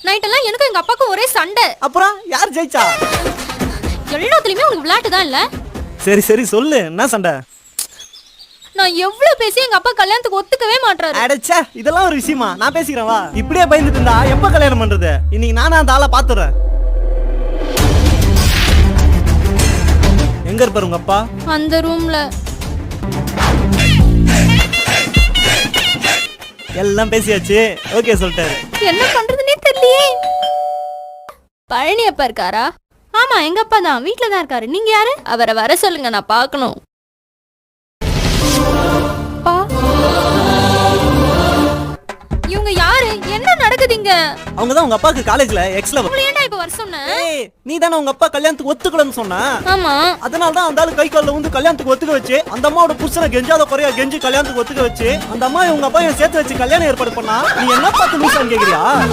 Night எல்லாம் எனக்கு எங்க அப்பாவுக்கும் ஒரே சண்டை. அப்புறம் யார் ஜெயிச்சா? எல்லாத்துலயுமே உங்க விளையாட்டு தான் இல்ல. சரி சரி சொல்லு, என்ன சண்டை? நான் எவ்வளவு பேசி எங்க அப்பா கல்யாணத்துக்கு ஒத்துக்கவே மாட்டாரு. அடச்சே, இதெல்லாம் ஒரு விஷயமா? நான் பேசிக்கிறேன் வா. இப்படியே பயந்துட்டு இருந்தா எப்ப கல்யாணம் பண்றது? இன்னைக்கு நானே அந்த ஆளை பாத்துறேன். எங்க இருப்பாரு உங்க அப்பா? அந்த ரூம்ல. எல்லாம் பேசியாச்சு, ஓகே சொல்லிட்டாரு. என்ன பண்றதுன்னே தெரியலையே. பழனி அப்பா இருக்காரா? ஆமா எங்க அப்பா தான், வீட்ல தான் இருக்காரு. நீங்க யாரு? அவரை வர சொல்லுங்க, நான் பார்க்கணும். இவங்க யாரு? என்ன நடக்குதுங்க? அவங்க தான் உங்க அப்பாக்கு காலேஜ்ல எக்ஸ்ல. ஏன்டா இப்ப வர சொன்ன? நீ தானே உங்க அப்பா கல்யாணத்துக்கு ஒத்துக்கலன்னு சொன்ன. ஆமா, அதனால தான் அந்த ஆளு கை கால்ல வந்து கல்யாணத்துக்கு ஒத்துக்க வச்சு அந்த அம்மாவோட புருஷனை கெஞ்சாத குறையா கெஞ்சி கல்யாணத்துக்கு ஒத்துக்க வச்சு அந்த அம்மா உங்க அப்பா சேர்த்து வச்சு கல்யாணம் ஏற்பாடு பண்ணா. நீ என்ன பார்த்து லூசான்னு கேக்குறியா?